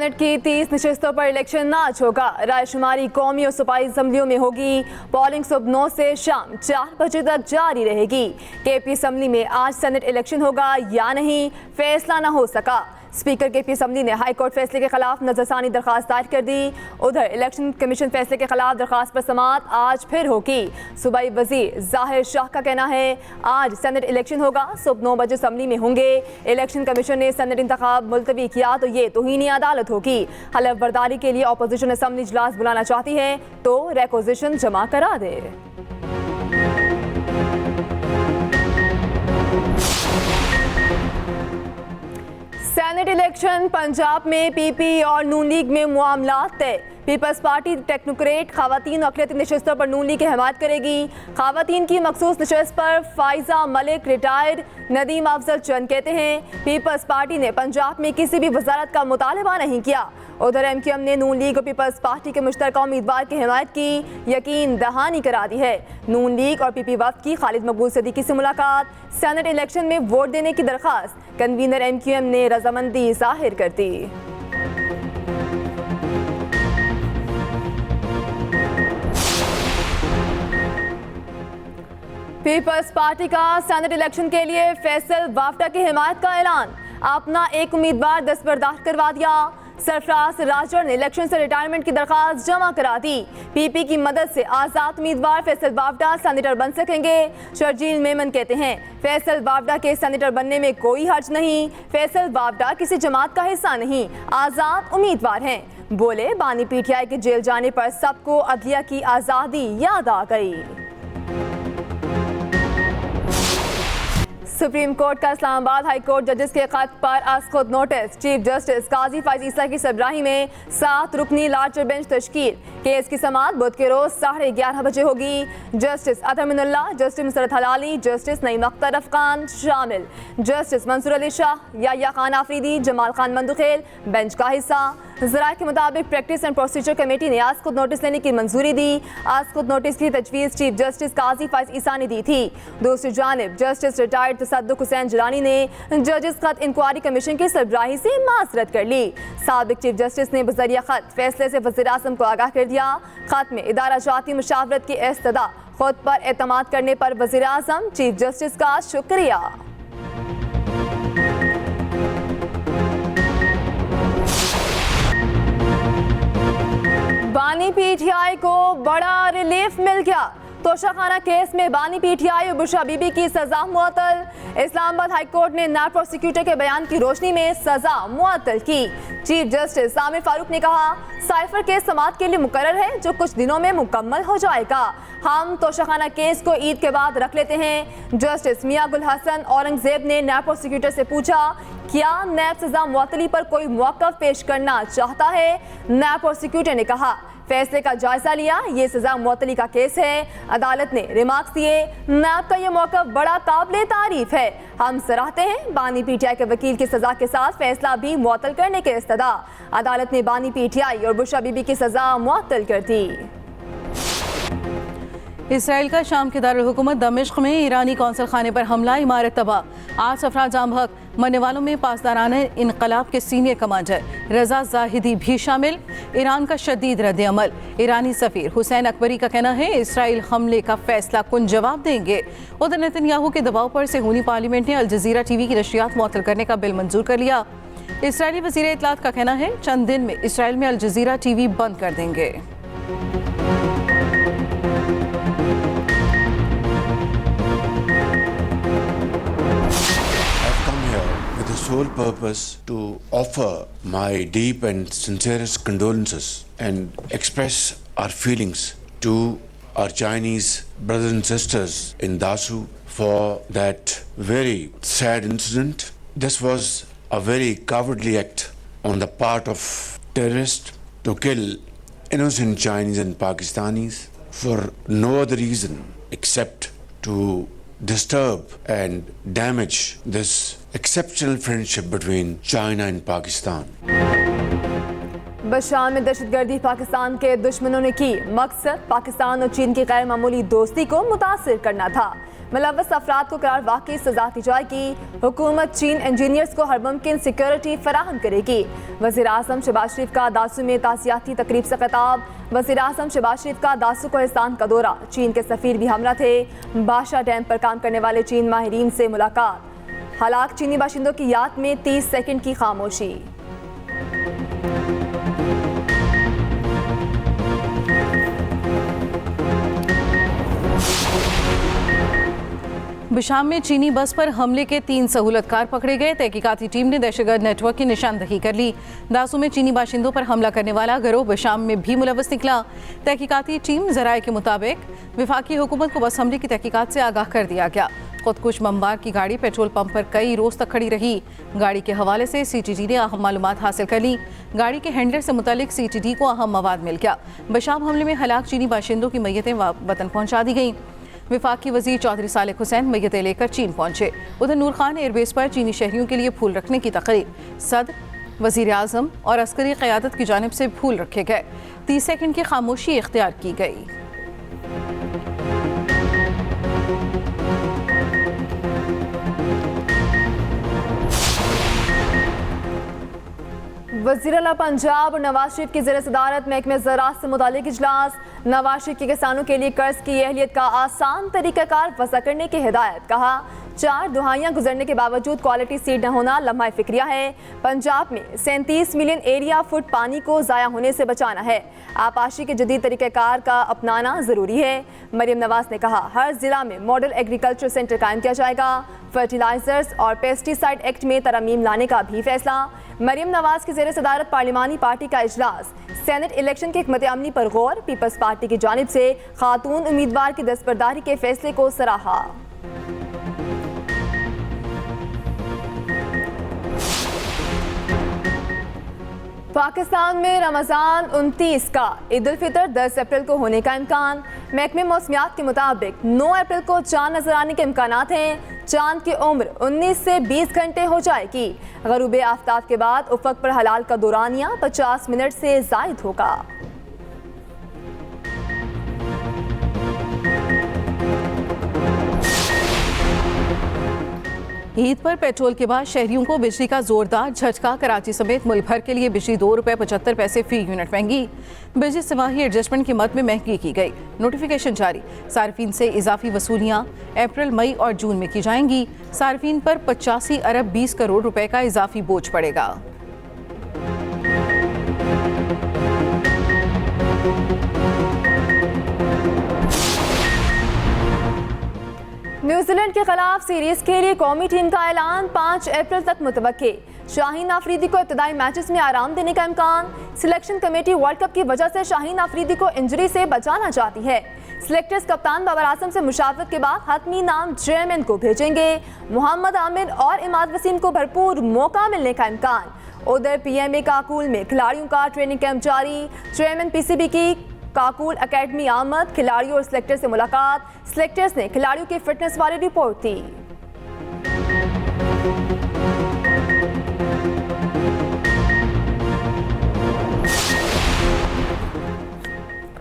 Senate की 30 नशस्तों पर election आज होगा। रायशुमारी कौमी और सूबाई असम्बलियों में होगी। पोलिंग सुबह 9 से शाम 4 बजे तक जारी रहेगी। केपी असम्बली में आज सेनेट इलेक्शन होगा या नहीं, फैसला न हो सका। स्पीकर केपी असम्बली ने हाई कोर्ट फैसले के खिलाफ नजरसानी दरखास्त दायर कर दी। उधर इलेक्शन कमीशन फैसले के खिलाफ दरखास्त पर समाअत आज फिर होगी। सूबाई वजीर जाहिर शाह का कहना है आज सेनेट इलेक्शन होगा, सुबह 9 बजे असम्बली में होंगे। इलेक्शन कमीशन ने सेनेट इंतखाब मुलतवी किया तो ये तौहीन अदालत होगी। हलफ बर्दारी के लिए अपोजिशन असम्बली इजलास बुलाना चाहती है तो रिक्विजिशन जमा करा दे। सेनेट इलेक्शन पंजाब में पीपी और नून लीग में मामला तय। पीपल्स पार्टी टेक्नोक्रेट खवातीन अक़लियती नशस्तों पर नून लीग की हिमायत करेगी। खवातीन की मखसूस नशस्त पर फाइजा मलिक रिटायर्ड नदीम अफजल चंद कहते हैं पीपल्स पार्टी ने पंजाब में किसी भी वजारत का मुतालबा नहीं किया। उधर MQM ने नून लीग और पीपल्स पार्टी के मुश्तरका उम्मीदवार की हिमायत की यकीन दहानी करा दी है। नून लीग और PP वफ़द की खालिद मकबूल सिद्दीकी से मुलाकात, सेनेट इलेक्शन में वोट देने की दरख्वास्त, कन्वीनर MQM ने रजामंदी जाहिर कर दी। पीपल्स पार्टी का सेनेट इलेक्शन के लिए फैसल वाफ्टा की हिमायत का ऐलान, अपना एक उम्मीदवार दस्तबरदार करवा दिया। सरफराज राजौर ने इलेक्शन से रिटायरमेंट की दरख्वास्त जमा करा दी। PP की मदद से आज़ाद उम्मीदवार फैसल वाफ्टा सेनेटर बन सकेंगे। शर्जील मेमन कहते हैं फैसल वाफ्टा के सेनेटर बनने में कोई हर्ज नहीं। फैसल वाफ्टा किसी जमात का हिस्सा नहीं, आज़ाद उम्मीदवार हैं। बोले बानी PTI के जेल जाने पर सबको अदलिया की आज़ादी याद आ गई। सुप्रीम कोर्ट का इस्लामाबाद हाई कोर्ट जजेस के खत पर आज खुद नोटिस। चीफ जस्टिस काजी फाइज ईसा की सरबराही में 7 रुकनी लार्जर बेंच तश्कील। केस की समाअत बुध के रोज 11:30 बजे होगी। जस्टिस अतहर मिनुल्लाह, जस्टिस नुसरत हलाली, जस्टिस नईम अख्तर अफगान शामिल। जस्टिस मंसूर अली शाह, याह्या खान आफरीदी, जमाल खान मंदुखेल बेंच का हिस्सा। ज़राए के मुताबिक प्रैक्टिस एंड प्रोसीजर कमेटी ने आज खुद नोटिस लेने की मंजूरी दी। आज खुद नोटिस की तजवीज़ चीफ जस्टिस काजी फाइज ईसा ने दी थी। दूसरी जानिब जस्टिस रिटायर्ड तसद्दुक हुसैन जिलानी ने जजेस खत इंक्वायरी कमीशन की सरबराही से माजरत कर ली। साबिक चीफ जस्टिस ने बज़रिया खत फैसले से वज़ीर आज़म को आगाह कर दिया। खत में इदारा जाती मुशावरत की इस्तदा खुद पर एतमाद करने पर वज़ीर आज़म चीफ जस्टिस का शुक्रिया। बानी PTI को बड़ा रिलीफ मिल गया। तोशाखाना केस में बानी PTI और बुशरा बीबी की सजा मुअत्तल। इस्लामाबाद हाई कोर्ट ने नायब प्रोसिक्यूटर के बयान की रोशनी में सजा मुअत्तल की। चीफ जस्टिस सामिर फारूक ने कहा साइफर केस समाअत के लिए मुकर्रर है जो कुछ दिनों में मुकम्मल हो जाएगा। हम तोशाखाना केस को ईद के बाद रख लेते हैं। जस्टिस मियां गुल हसन औरंगजेब ने नायब प्रोसिक्यूटर से पूछा क्या नैब सजा मुअत्तली पर कोई मौक़िफ़ पेश करना चाहता है। नायब प्रोसिक्यूटर ने कहा फैसले का जायजा लिया, ये सजा मुअत्तली का केस है। अदालत ने रिमार्क्स दिए नैब का ये मौक़िफ़ बड़ा काबिल तारीफ है। हम सराहते हैं बानी PTI के वकील की सजा के साथ फैसला भी मुअत्तल करने के इस्तदा। अदालत ने बानी PTI और बुशरा बीबी की सजा मुअत्तल कर दी। इसराइल का शाम के दारुल हुकूमत दमिश्क में ईरानी कौंसल खाने पर हमला, इमारत तबाह। 8 अफराद जाम हक, मरने वालों में पासदाराना इनकलाब के सीनियर कमांडर रजा जाहिदी भी शामिल। ईरान का शदीद रद्द अमल। ईरानी सफीर हुसैन अकबरी का कहना है इसराइल हमले का फैसला कुन जवाब देंगे। उधर नेतन्याहू के दबाव पर सेहूनी पार्लियामेंट ने अल जजीरा TV की नशरियात मुअत्तल करने का बिल मंजूर कर लिया। इसराइली वज़ीर इत्तलात का कहना है चंद दिन में इसराइल में अल जजीरा TV बंद कर देंगे। Sole purpose to offer my deep and sincerest condolences and express our feelings to our Chinese brothers and sisters in Dasu for that very sad incident. This was a very cowardly act on the part of terrorists to kill innocent Chinese and Pakistanis for no other reason except to disturb and damage this exceptional friendship between China and Pakistan. बशाम में दहशतगर्दी पाकिस्तान के दुश्मनों ने की। मकसद पाकिस्तान और चीन की गैर मामूली दोस्ती को मुतासिर करना था। मुलव्वस अफराद को करार वाकई सजा दी जाएगी। हुकूमत चीन इंजीनियर्स को हर मुमकिन सिक्योरिटी फराहम करेगी। वज़ीर आज़म शहबाज शरीफ का दासू में ताज़ियाती तकरीब से खिताब। वज़ीर आज़म शहबाज शरीफ का दासू कोहिस्तान का दौरा। चीन के सफ़ीर भी हमरा थे। बादशाह डैम पर काम करने वाले चीन माहिरीन से मुलाकात। हलाक चीनी बाशिंदों की याद में 30 सेकंड की खामोशी। बिशाम में चीनी बस पर हमले के 3 सहूलतकार पकड़े गए। तहकीकाती टीम ने दहशतगर्द नेटवर्क की निशानदही कर ली। दासू में चीनी बाशिंदों पर हमला करने वाला गिरोह बिशाम में भी मुलव्वस निकला। तहकीकाती टीम ज़राए के मुताबिक वफाकी हुकूमत को बस हमले की तहकीकात से आगाह कर दिया गया। खुदकुश बमबार की गाड़ी पेट्रोल पंप पर कई रोज तक खड़ी रही। गाड़ी के हवाले से CTD ने अहम मालूमात हासिल कर ली। गाड़ी के हैंडलर से मुतालिक CTD को अहम मवाद मिल गया। बिशाम हमले में हलाक चीनी बाशिंदों की मैयतें वतन पहुंचा दी गईं। वफाकी वजीर चौधरी सालेह हुसैन मैयतें लेकर चीन पहुंचे। उधर नूर खान एयरबेस पर चीनी शहरियों के लिए फूल रखने की तकरीब सदर, वजीर आज़म और अस्करी क़यादत की जानिब से फूल रखे गए। 30 सेकंड की खामोशी इख्तियार की गई। वज़ीर आला पंजाब और नवाज शरीफ की ज़ेर सदारत महकमे ज़राअत से मुतालिक इजलास। नवाज शरीफ के किसानों के लिए कर्ज की अहलियत का आसान तरीक़ाकार वज़ा करने की हिदायत। कहा 4 दुहाइयाँ गुजरने के बावजूद क्वालिटी सीड न होना लम्हा फ़िक्रिया है। पंजाब में 37 मिलियन एरिया फुट पानी को ज़ाया होने से बचाना है। आपाशी के जदीद तरीक़ाकार का अपनाना ज़रूरी है। मरियम नवाज ने कहा हर ज़िला में मॉडल एग्रीकल्चर सेंटर कायम किया जाएगा। फर्टिलाइजर्स और पेस्टिसाइड एक्ट में तरमीम लाने का भी फैसला। मरियम नवाज की ज़ेर सदारत पार्लिमानी पार्टी का इजलास। सेनेट इलेक्शन के हिकमत अमली पर गौर। पीपल्स पार्टी की जानिब से खातून उम्मीदवार की दस्तबरदारी के फैसले को सराहा। पाकिस्तान में रमज़ान 29 का ईद उल फितर 10 अप्रैल को होने का इम्कान। महकमे मौसमियात के मुताबिक 9 अप्रैल को चांद नजर आने के इम्कानात हैं। चांद की उम्र 19 से 20 घंटे हो जाएगी। गरूब आफ्ताब के बाद उफक पर हलाल का दौरानिया 50 मिनट से ज़ायद होगा। ईद पर पेट्रोल के बाद शहरियों को बिजली का जोरदार झटका। कराची समेत मुल्क भर के लिए बिजली ₹2.75 फी यूनिट महंगी। बिजली सिमाही एडजस्टमेंट की मद में महंगी की गई। नोटिफिकेशन जारी। सार्फिन से इजाफी वसूलियाँ अप्रैल, मई और जून में की जाएंगी। सार्फिन पर 85 अरब 20 करोड़ रुपए का इजाफी बोझ पड़ेगा। न्यूजीलैंड के खिलाफ सीरीज के लिए कौमी टीम का ऐलान 5 अप्रैल तक मुतवक्के। शाहीन आफरीदी को इब्तदाई मैचेस में आराम देने का इम्कान। सिलेक्शन कमेटी वर्ल्ड कप की वजह से शाहीन आफरीदी को इंजरी से बचाना चाहती है। सिलेक्टर्स कप्तान बाबर आजम से मुशावरत के बाद हतमी नाम चेयरमैन को भेजेंगे। मोहम्मद आमिर और इमाद वसीम को भरपूर मौका मिलने का इम्कान। उधर PMA काकुल में खिलाड़ियों का ट्रेनिंग कैंप जारी। चेयरमैन PCB की काकुल एकेडमी आमद। खिलाड़ियों और सिलेक्टर से मुलाकात। सिलेक्टर्स ने खिलाड़ियों की फिटनेस वाली रिपोर्ट दी।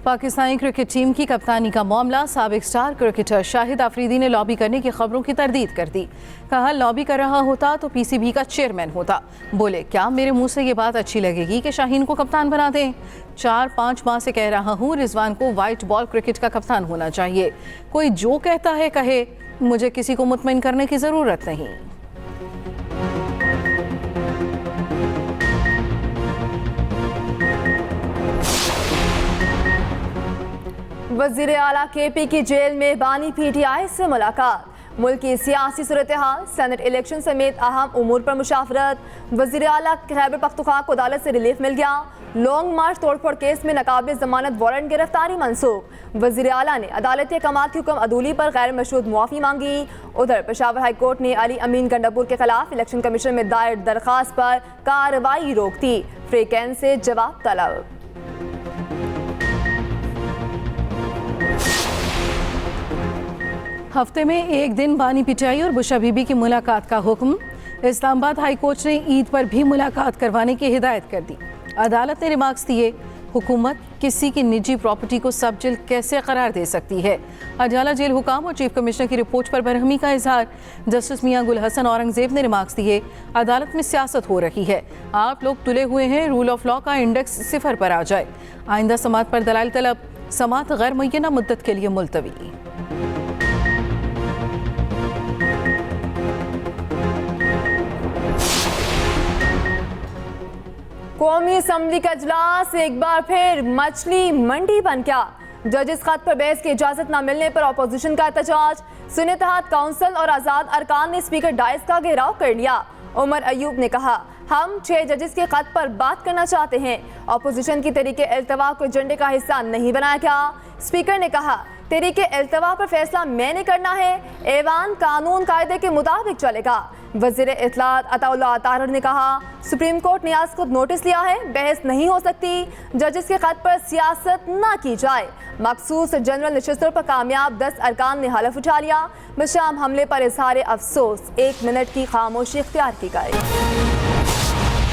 पाकिस्तानी क्रिकेट टीम की कप्तानी का मामला। साबिक स्टार क्रिकेटर शाहिद आफरीदी ने लॉबी करने की खबरों की तरदीद कर दी। कहा लॉबी कर रहा होता तो PCB का चेयरमैन होता। बोले क्या मेरे मुंह से ये बात अच्छी लगेगी कि शाहीन को कप्तान बना दें। 4-5 माह से कह रहा हूँ रिजवान को वाइट बॉल क्रिकेट का कप्तान होना चाहिए। कोई जो कहता है कहे, मुझे किसी को मुतमईन करने की ज़रूरत नहीं। वज़ीर आला KP की जेल में बानी PTI से मुलाकात। मुल्क की सियासी सूरत हाल, सेनेट इलेक्शन समेत अहम उमूर पर मुशावरत। वज़ीर आला खैबर पख्तूनख्वा को अदालत से रिलीफ मिल गया। लॉन्ग मार्च तोड़फोड़ केस में नाकाबिल जमानत वारंट गिरफ्तारी मनसूख। वज़ीर आला ने अदालती अहकामात की हुक्म अदूली पर गैर मशरूत मुआफ़ी मांगी। उधर पेशावर हाई कोर्ट ने अली अमीन गंडापुर के खिलाफ इलेक्शन कमीशन में दायर दरख्वास्त पर कार्रवाई रोक दी। फ्रीकैन से जवाब तलब। हफ्ते में एक दिन बानी PTI और बुशा बीबी की मुलाकात का हुक्म। इस्लामाबाद हाई कोर्ट ने ईद पर भी मुलाकात करवाने की हिदायत कर दी। अदालत ने रिमार्क्स दिए, हुकूमत किसी की निजी प्रॉपर्टी को सब जेल कैसे करार दे सकती है। अडाला जेल हुकाम और चीफ कमिश्नर की रिपोर्ट पर बरहमी का इजहार। जस्टिस मियां गुल हसन औरंगजेब ने रिमार्क्स दिए, अदालत में सियासत हो रही है, आप लोग तुले हुए हैं, रूल ऑफ लॉ का इंडेक्स 0 पर आ जाए। आइंदा समात पर दलाइल तलब, समात गैर मुय्यना मुद्दत के लिए मुलतवी। कौमी असम्बली का इजलास एक बार फिर मछली मंडी बन गया। जजिस खत पर बहस की इजाजत न मिलने पर अपोजिशन का एहतजाज। सुन्नी इत्तेहाद काउंसिल और आजाद अरकान ने स्पीकर डाइस का घेराव कर लिया। उमर अयूब ने कहा, हम 6 जजिस के खत पर बात करना चाहते हैं। अपोजिशन की तरीके इल्तवा को एजेंडे का हिस्सा नहीं बनाया गया। स्पीकर ने कहा, तरीके इल्तवा पर फैसला मैंने करना है, ऐवान कानून कायदे के मुताबिक चलेगा। वजीर इत्तलात अताउल्लाह अताहर ने कहा, सुप्रीम कोर्ट ने आज खुद नोटिस लिया है, बहस नहीं हो सकती, जजिस के खत पर सियासत ना की जाए। मखसूस जनरल नशिस्तों पर कामयाब 10 अरकान ने हलफ उठा लिया। बशाम हमले पर इजहार अफसोस, 1 मिनट की खामोशी इख्तियार की गई।